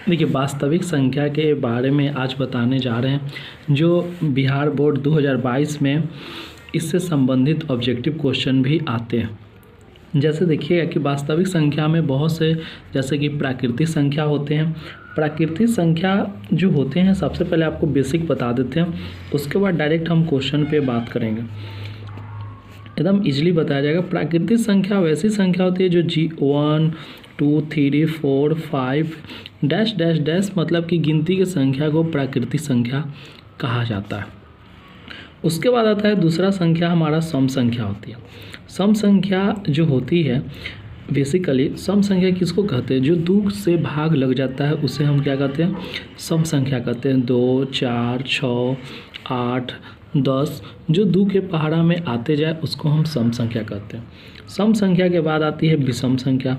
देखिए, वास्तविक संख्या के बारे में आज बताने जा रहे हैं, जो बिहार बोर्ड 2022 में इससे संबंधित ऑब्जेक्टिव क्वेश्चन भी आते हैं। जैसे देखिएगा कि वास्तविक संख्या में बहुत से, जैसे कि प्राकृतिक संख्या होते हैं। प्राकृतिक संख्या जो होते हैं, सबसे पहले आपको बेसिक बता देते हैं, उसके बाद डायरेक्ट हम क्वेश्चन पे बात करेंगे। एकदम इजीली बताया जाएगा। प्राकृतिक संख्या वैसी संख्या होती है जो 1 2 3 4 5 डैश डैश डैश मतलब कि गिनती की संख्या को प्राकृतिक संख्या कहा जाता है। उसके बाद आता है दूसरा संख्या, हमारा सम संख्या होती है। सम संख्या जो होती है, बेसिकली सम संख्या किसको कहते हैं? जो 2 से भाग लग जाता है उसे हम क्या कहते हैं? सम संख्या कहते हैं। 2 4 6 8 10 जो 2 के पहाड़ा में आते जाए उसको हम सम संख्या कहते हैं। सम संख्या के बाद आती है विषम संख्या।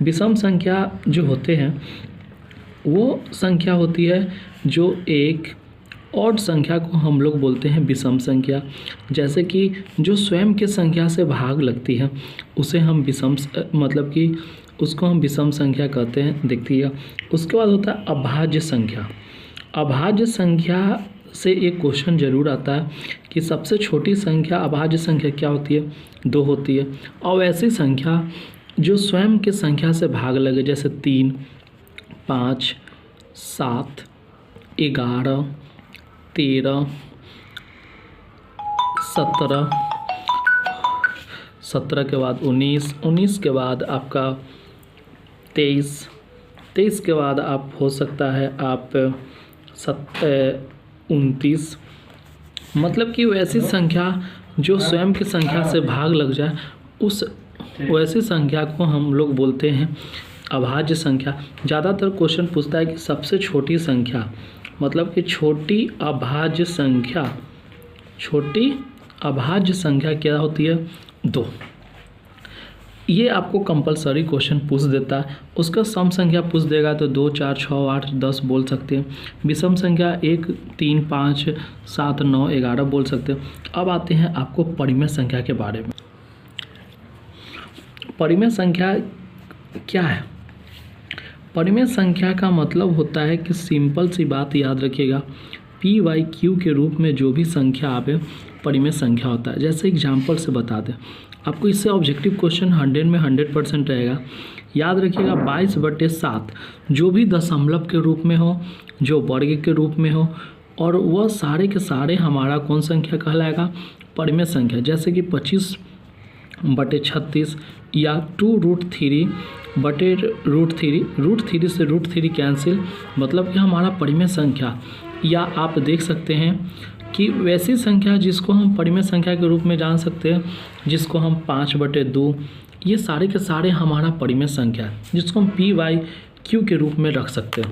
विषम संख्या जो होते हैं वो संख्या होती है जो एक ऑड संख्या को हम लोग बोलते हैं विषम संख्या। जैसे कि जो स्वयं के संख्या से भाग लगती है उसे हम विषम, मतलब कि उसको हम विषम संख्या कहते हैं। देखिएगा, उसके बाद होता है अभाज्य संख्या। अभाज्य संख्या से एक क्वेश्चन जरूर आता है कि सबसे छोटी संख्या अभाज्य संख्या क्या होती है? 2 होती है। और ऐसी संख्या जो स्वयं के संख्या से भाग लगे, जैसे 3 5 7 11 13 17 17 के बाद 19 19 के बाद आपका 23 23 के बाद आप हो सकता है आप 29। मतलब कि वैसी संख्या जो स्वयं की संख्या से भाग लग जाए, उस वैसी संख्या को हम लोग बोलते हैं अभाज्य संख्या। ज़्यादातर क्वेश्चन पूछता है कि सबसे छोटी संख्या, मतलब कि छोटी अभाज्य संख्या, छोटी अभाज्य संख्या क्या होती है? 2। ये आपको कंपलसरी क्वेश्चन पूछ देता है। उसका सम संख्या पूछ देगा तो 2 4 6 8 10 बोल सकते हैं। विषम संख्या 1 3 5 7 9 11 बोल सकते हैं। अब आते हैं आपको परिमेय संख्या के बारे में। परिमेय संख्या क्या है? परिमेय संख्या का मतलब होता है कि सिंपल सी बात याद रखिएगा, PYQ के रूप में जो भी संख्या आवे परिमेय संख्या होता है। जैसे एग्जाम्पल से बता दें आपको, इससे ऑब्जेक्टिव क्वेश्चन 100 में 100% रहेगा। याद रखिएगा 22/7 जो भी दशमलव के रूप में हो, जो वर्ग के रूप में हो, और वह सारे के सारे हमारा कौन संख्या कहलाएगा? परिमेय संख्या। जैसे कि 25/36 या 2√3 बटे √3, √3 से √3 कैंसिल, मतलब कि हमारा परिमेय संख्या। या आप देख सकते हैं कि वैसी संख्या जिसको हम परिमेय संख्या के रूप में जान सकते हैं, जिसको हम 5/2, ये सारे के सारे हमारा परिमेय संख्या है, जिसको हम PYQ के रूप में रख सकते हैं।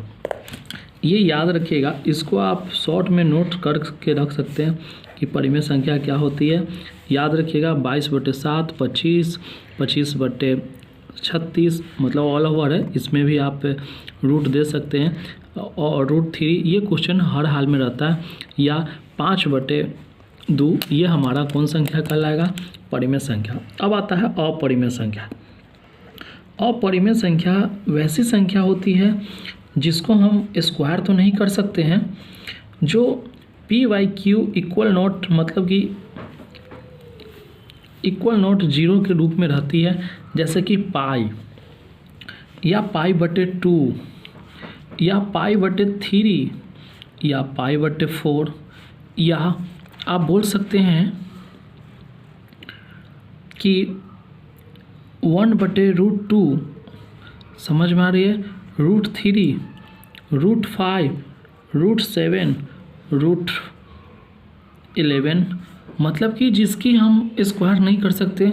ये याद रखिएगा, इसको आप शॉर्ट में नोट करके रख सकते हैं कि परिमेय संख्या क्या होती है। याद रखिएगा 22/7, 25, 25/36 मतलब ऑल ओवर है, इसमें भी आप रूट दे सकते हैं। और √3 ये क्वेश्चन हर हाल में रहता है। या 5/2 ये हमारा कौन संख्या कहलाएगा? परिमेय संख्या। अब आता है अपरिमेय संख्या। अपरिमेय संख्या वैसी संख्या होती है जिसको हम स्क्वायर तो नहीं कर सकते हैं, जो PYQ इक्वल नॉट, मतलब कि इक्वल नॉट 0 के रूप में रहती है। जैसे कि पाई या π/2 या π/3 या π/4, या आप बोल सकते हैं कि 1/√2, समझ में आ रही है? √3, √5, √7, √11, मतलब कि जिसकी हम स्क्वायर नहीं कर सकते,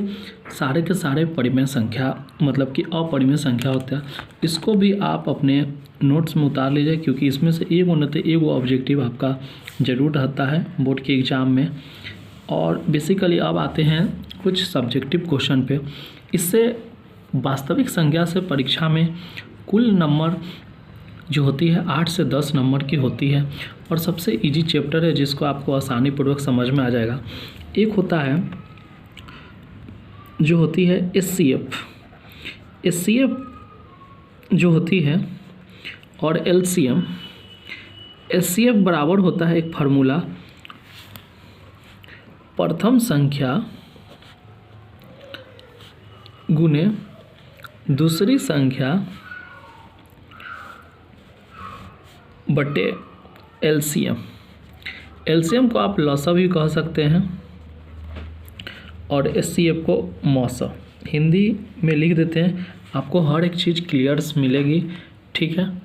सारे के सारे परिमेय संख्या, मतलब कि अपरिमेय संख्या होता है। इसको भी आप अपने नोट्स में उतार लीजिए, क्योंकि इसमें से एक होने एक ऑब्जेक्टिव आपका ज़रूर रहता है बोर्ड के एग्ज़ाम में। और बेसिकली अब आते हैं कुछ सब्जेक्टिव क्वेश्चन पे। इससे वास्तविक संख्या से परीक्षा में कुल नंबर जो होती है 8 से 10 नंबर की होती है, और सबसे इजी चैप्टर है जिसको आपको आसानी पूर्वक समझ में आ जाएगा। एक होता है जो होती है SCF। SCF जो होती है और एलसीएम, एचसीएफ बराबर होता है एक फार्मूला, प्रथम संख्या गुने दूसरी संख्या बटे एलसीएम। एलसीएम को आप लसा भी कह सकते हैं और एचसीएफ को मौसा। हिंदी में लिख देते हैं, आपको हर एक चीज़ क्लियर मिलेगी। ठीक है।